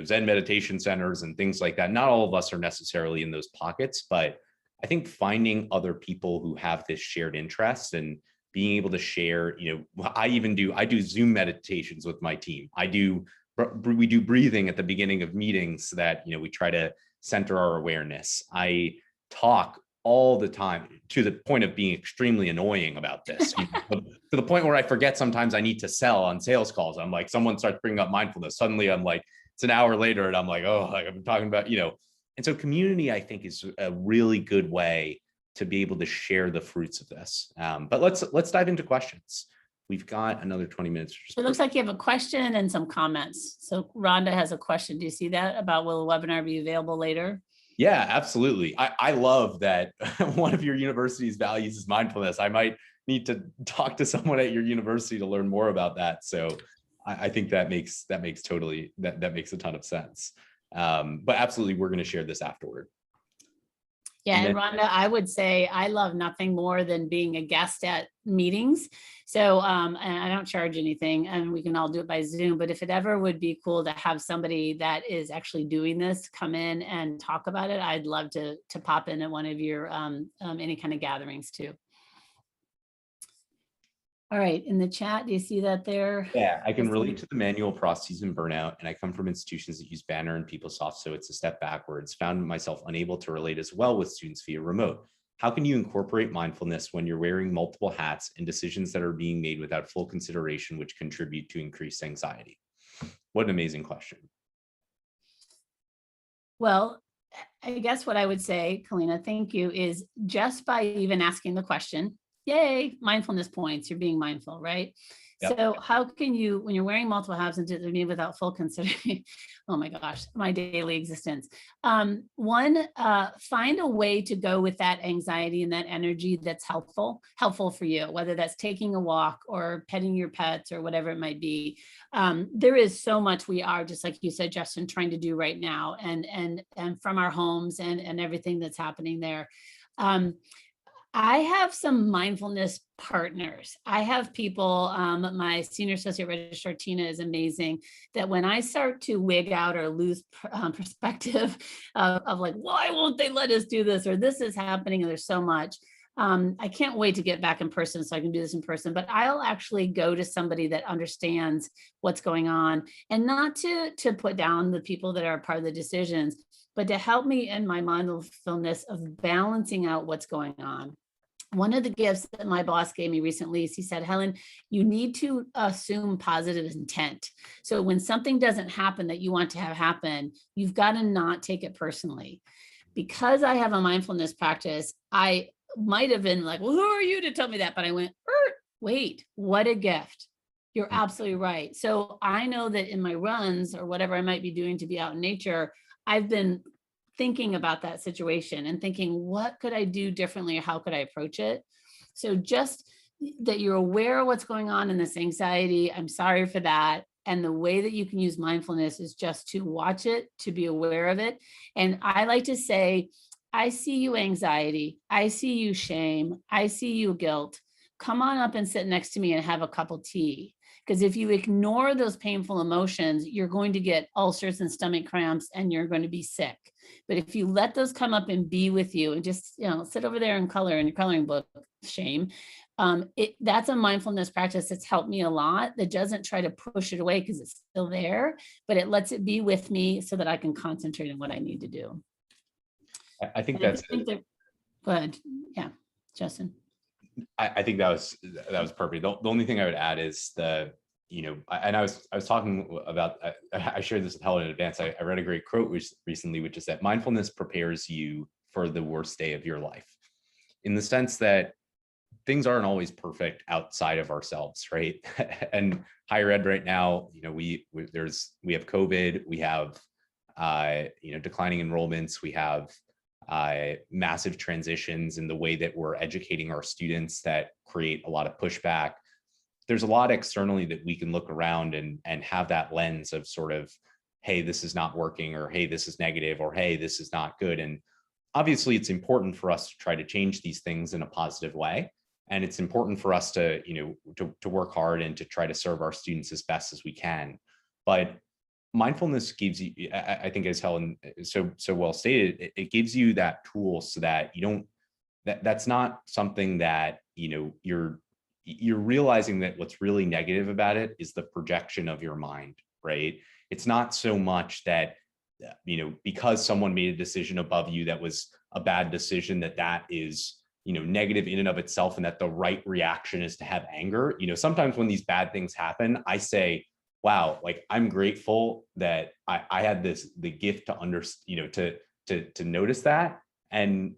[SPEAKER 1] Zen meditation centers and things like that. Not all of us are necessarily in those pockets, but I think finding other people who have this shared interest and being able to share, I do Zoom meditations with my team. We do breathing at the beginning of meetings so that, we try to center our awareness. I talk all the time to the point of being extremely annoying about this, to the point where I forget sometimes I need to sell on sales calls. I'm like, someone starts bringing up mindfulness. Suddenly I'm like, it's an hour later and I'm like, oh, like I'm talking about, and so community, I think, is a really good way to be able to share the fruits of this. But let's dive into questions. We've got another 20 minutes.
[SPEAKER 2] It looks like you have a question and some comments. So Rhonda has a question. Do you see that about will the webinar be available later?
[SPEAKER 1] Yeah, absolutely. I love that one of your university's values is mindfulness. I might need to talk to someone at your university to learn more about that. So I think that makes a ton of sense. But absolutely, we're going to share this afterward.
[SPEAKER 2] Yeah, and Rhonda, I would say I love nothing more than being a guest at meetings. So and I don't charge anything, and we can all do it by Zoom. But if it ever would be cool to have somebody that is actually doing this come in and talk about it, I'd love to pop in at one of your any kind of gatherings too. All right, in the chat, do you see that there?
[SPEAKER 1] Yeah, I can relate to the manual processes and burnout, and I come from institutions that use Banner and PeopleSoft, so it's a step backwards. Found myself unable to relate as well with students via remote. How can you incorporate mindfulness when you're wearing multiple hats and decisions that are being made without full consideration, which contribute to increased anxiety? What an amazing question.
[SPEAKER 2] Well, I guess what I would say, Kalina, thank you, is just by even asking the question, yay, mindfulness points, you're being mindful, right? Yep. So how can you, when you're wearing multiple hats and without full consideration, oh my gosh, my daily existence. Find a way to go with that anxiety and that energy that's helpful for you, whether that's taking a walk or petting your pets or whatever it might be. There is so much we are, just like you said, Justin, trying to do right now and from our homes and everything that's happening there. I have some mindfulness partners. I have people, my senior associate registrar, Tina, is amazing, that when I start to wig out or lose perspective of like, why won't they let us do this? Or this is happening and there's so much. I can't wait to get back in person so I can do this in person, but I'll actually go to somebody that understands what's going on, and not to put down the people that are part of the decisions, but to help me in my mindfulness of balancing out what's going on. One of the gifts that my boss gave me recently is he said, Helen, you need to assume positive intent. So when something doesn't happen that you want to have happen, you've got to not take it personally. Because I have a mindfulness practice, I might have been like, well, who are you to tell me that? But I went, wait, what a gift. You're absolutely right. So I know that in my runs or whatever I might be doing to be out in nature, I've been thinking about that situation and thinking, what could I do differently or how could I approach it? So just that you're aware of what's going on in this anxiety, I'm sorry for that. And the way that you can use mindfulness is just to watch it, to be aware of it. And I like to say, I see you anxiety, I see you shame, I see you guilt. Come on up and sit next to me and have a cup of tea. Because if you ignore those painful emotions, you're going to get ulcers and stomach cramps and you're going to be sick. But if you let those come up and be with you and just, sit over there and color in your coloring book, shame, that's a mindfulness practice that's helped me a lot, that doesn't try to push it away because it's still there, but it lets it be with me so that I can concentrate on what I need to do.
[SPEAKER 1] I think that's
[SPEAKER 2] go ahead. Yeah, Justin.
[SPEAKER 1] I think that was perfect. The only thing I would add is I was talking about, I shared this with Helen in advance. I read a great quote recently, which is that mindfulness prepares you for the worst day of your life, in the sense that things aren't always perfect outside of ourselves, right? And higher ed right now, we have COVID, we have declining enrollments. We have massive transitions in the way that we're educating our students that create a lot of pushback. There's a lot externally that we can look around and have that lens of sort of, hey, this is not working, or hey, this is negative, or hey, this is not good. And obviously it's important for us to try to change these things in a positive way. And it's important for us to, to work hard and to try to serve our students as best as we can. But mindfulness gives you, I think, as Helen so well stated, it gives you that tool so that you don't, that's not something that, you're realizing that what's really negative about it is the projection of your mind, right? It's not so much that, because someone made a decision above you that was a bad decision, that is, negative in and of itself, and that the right reaction is to have anger. Sometimes when these bad things happen, I say, wow, like, I'm grateful that I had the gift to understand, to notice that. And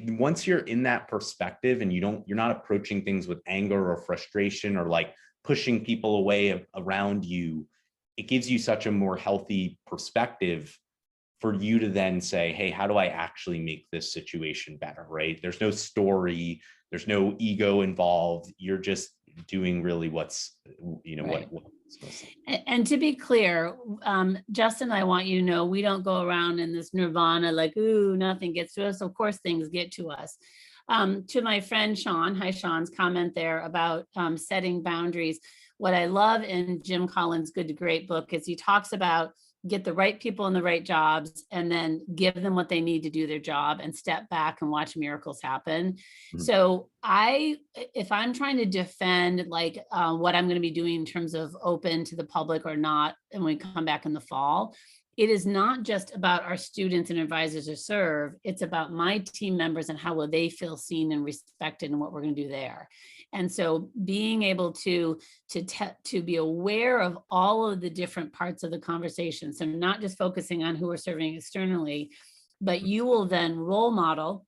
[SPEAKER 1] once you're in that perspective and you're not approaching things with anger or frustration or like pushing people away around you, it gives you such a more healthy perspective for you to then say, hey, how do I actually make this situation better, right? There's no story, there's no ego involved. You're just doing really what's,
[SPEAKER 2] Right.
[SPEAKER 1] what's supposed to.
[SPEAKER 2] And to be clear, Justin, I want you to know, we don't go around in this nirvana like, ooh, nothing gets to us. Of course, things get to us. To my friend Sean, hi Sean's comment there about setting boundaries. What I love in Jim Collins' Good to Great book is he talks about get the right people in the right jobs and then give them what they need to do their job and step back and watch miracles happen.
[SPEAKER 1] Mhm.
[SPEAKER 2] So if I'm trying to defend like what I'm going to be doing in terms of open to the public or not, and we come back in the fall, it is not just about our students and advisors to serve, it's about my team members and how will they feel seen and respected and what we're going to do there. And so being able to be aware of all of the different parts of the conversation. So not just focusing on who we're serving externally, but you will then role model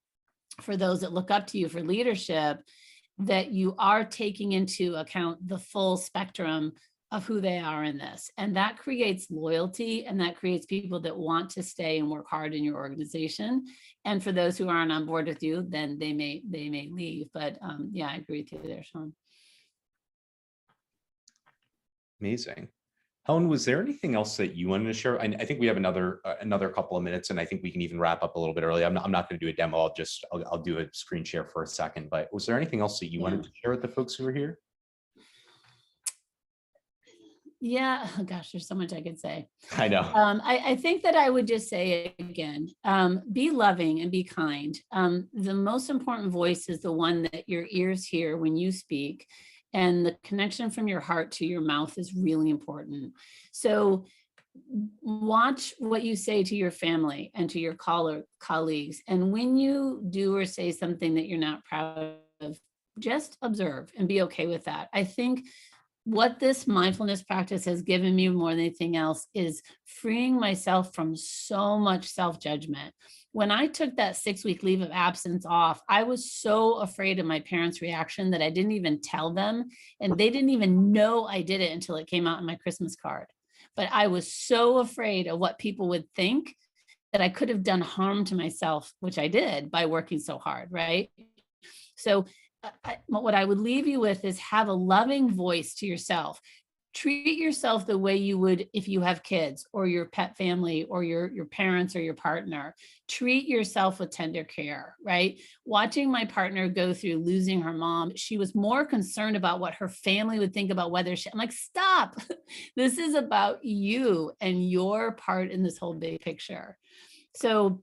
[SPEAKER 2] for those that look up to you for leadership, that you are taking into account the full spectrum of who they are in this. And that creates loyalty, and that creates people that want to stay and work hard in your organization. And for those who aren't on board with you, then they may leave. But yeah, I agree with you there, Sean.
[SPEAKER 1] Amazing. Helen, was there anything else that you wanted to share? I think we have another couple of minutes, and I think we can even wrap up a little bit early. I'm not going to do a demo. I'll do a screen share for a second. But was there anything else that you wanted to share with the folks who are here?
[SPEAKER 2] Yeah, oh gosh, there's so much I could say.
[SPEAKER 1] I know.
[SPEAKER 2] I think that I would just say again, be loving and be kind. The most important voice is the one that your ears hear when you speak, and the connection from your heart to your mouth is really important. So watch what you say to your family and to your colleagues. And when you do or say something that you're not proud of, just observe and be okay with that. I think what this mindfulness practice has given me more than anything else is freeing myself from so much self-judgment. When I took that 6-week leave of absence off, I was so afraid of my parents' reaction that I didn't even tell them. And they didn't even know I did it until it came out in my Christmas card. But I was so afraid of what people would think that I could have done harm to myself, which I did by working so hard, right? So what I would leave you with is have a loving voice to yourself. Treat yourself the way you would if you have kids or your pet family or your parents or your partner. Treat yourself with tender care, right? Watching my partner go through losing her mom, she was more concerned about what her family would think about whether I'm like, stop. This is about you and your part in this whole big picture. So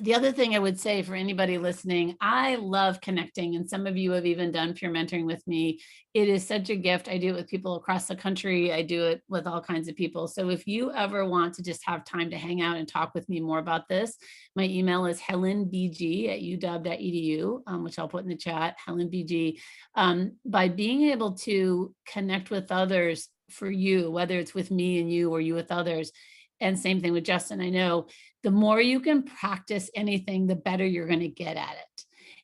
[SPEAKER 2] the other thing I would say for anybody listening, I love connecting, and some of you have even done peer mentoring with me. It is such a gift. I do it with people across the country. I do it with all kinds of people. So if you ever want to just have time to hang out and talk with me more about this, my email is helenbg@uw.edu, which I'll put in the chat, helenbg. By being able to connect with others for you, whether it's with me and you or you with others, and same thing with Justin, I know the more you can practice anything, the better you're going to get at it.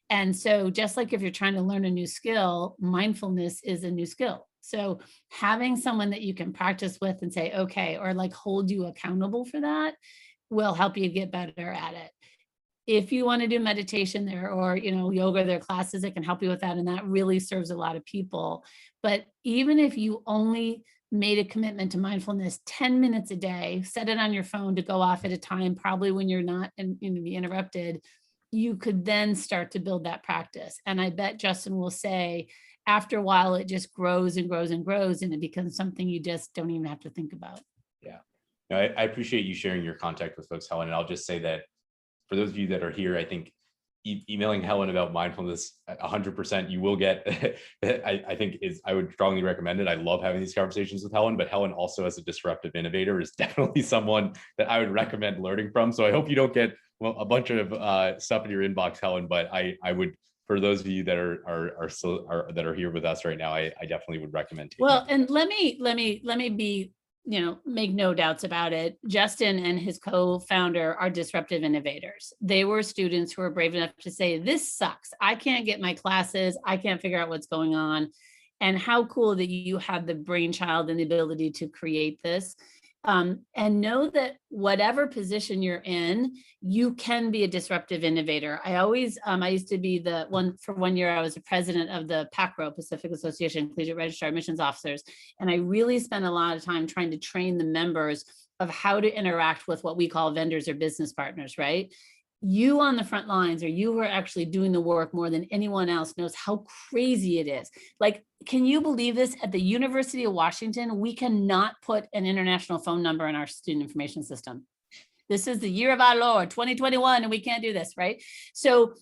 [SPEAKER 2] And so just like if you're trying to learn a new skill, mindfulness is a new skill. So having someone that you can practice with and say, okay, or like hold you accountable for that will help you get better at it. If you want to do meditation there or, yoga, there are classes that can help you with that. And that really serves a lot of people. But even if you only made a commitment to mindfulness 10 minutes a day, set it on your phone to go off at a time, probably when you're not be interrupted, you could then start to build that practice. And I bet Justin will say, after a while, it just grows and grows and grows, and it becomes something you just don't even have to think about.
[SPEAKER 1] Yeah. No, I appreciate you sharing your contact with folks, Helen. And I'll just say that for those of you that are here, I think emailing Helen about mindfulness 100%, you will get, I think I would strongly recommend it. I love having these conversations with Helen, but Helen also as a disruptive innovator is definitely someone that I would recommend learning from. So I hope you don't get a bunch of stuff in your inbox, Helen, but I would, for those of you that are here with us right now, I definitely would recommend taking
[SPEAKER 2] Well, and let me be, make no doubts about it. Justin and his co-founder are disruptive innovators. They were students who were brave enough to say, this sucks. I can't get my classes. I can't figure out what's going on. And how cool that you have the brainchild and the ability to create this. And know that whatever position you're in, you can be a disruptive innovator. I used to be for 1 year, I was the president of the PACRO, Pacific Association Collegiate Registrar Admissions Officers. And I really spent a lot of time trying to train the members of how to interact with what we call vendors or business partners, right? You on the front lines, or you who are actually doing the work more than anyone else, knows how crazy it is. Like, can you believe this? At the University of Washington, we cannot put an international phone number in our student information system. This is the year of our Lord, 2021, and we can't do this, right? So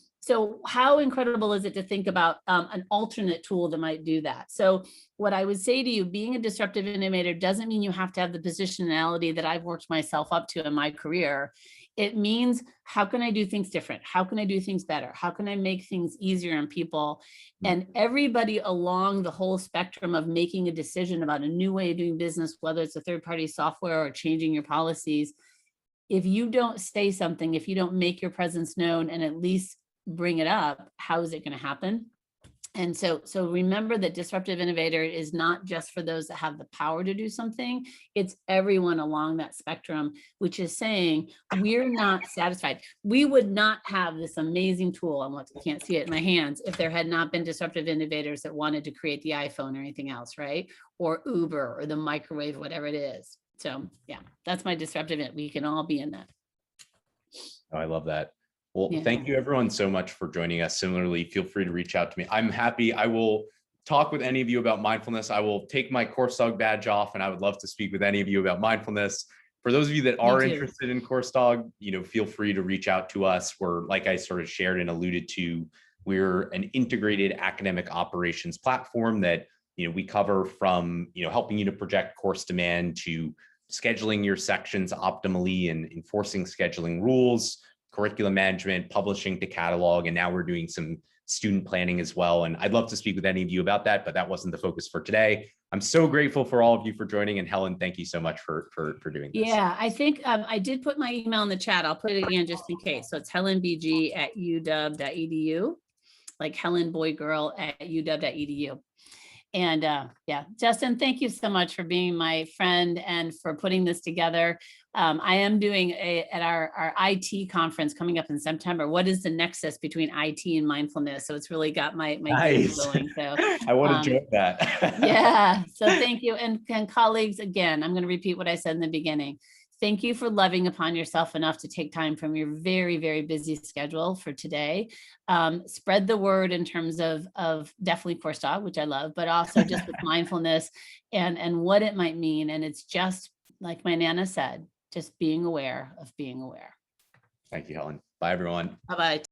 [SPEAKER 2] how incredible is it to think about an alternate tool that might do that? So what I would say to you, being a disruptive innovator doesn't mean you have to have the positionality that I've worked myself up to in my career. It means, how can I do things different? How can I do things better? How can I make things easier on people? And everybody along the whole spectrum of making a decision about a new way of doing business, whether it's a third-party software or changing your policies, if you don't say something, if you don't make your presence known and at least bring it up, how is it going to happen? And so remember that disruptive innovator is not just for those that have the power to do something. It's everyone along that spectrum, which is saying, we're not satisfied. We would not have this amazing tool, I can't see it in my hands, if there had not been disruptive innovators that wanted to create the iPhone or anything else, right? Or Uber or the microwave, whatever it is. So yeah, that's my disruptive. We can all be in that.
[SPEAKER 1] Oh, I love that. Well,
[SPEAKER 2] Yeah.
[SPEAKER 1] Thank you everyone so much for joining us. Similarly, feel free to reach out to me. I'm happy. I will talk with any of you about mindfulness. I will take my Coursedog badge off, and I would love to speak with any of you about mindfulness. For those of you that are interested in Coursedog, feel free to reach out to us. We're, like I sort of shared and alluded to, we're an integrated academic operations platform that we cover from helping you to project course demand to scheduling your sections optimally and enforcing scheduling rules, curriculum management, publishing to catalog, and now we're doing some student planning as well. And I'd love to speak with any of you about that, but that wasn't the focus for today. I'm so grateful for all of you for joining, and Helen, thank you so much for doing this.
[SPEAKER 2] Yeah, I think I did put my email in the chat. I'll put it again just in case. So it's helenbg@uw.edu, like Helen Boy Girl at uw.edu. And yeah, Justin, thank you so much for being my friend and for putting this together. I am doing at our IT conference coming up in September. What is the nexus between IT and mindfulness? So it's really got my
[SPEAKER 1] nice.
[SPEAKER 2] going. So
[SPEAKER 1] I want to join that.
[SPEAKER 2] Yeah. So thank you. And colleagues, again, I'm going to repeat what I said in the beginning. Thank you for loving upon yourself enough to take time from your very, very busy schedule for today. Spread the word in terms of definitely Coursedog, which I love, but also just with mindfulness and what it might mean. And it's just like my Nana said, just being aware of being aware.
[SPEAKER 1] Thank you, Helen. Bye, everyone.
[SPEAKER 2] Bye-bye.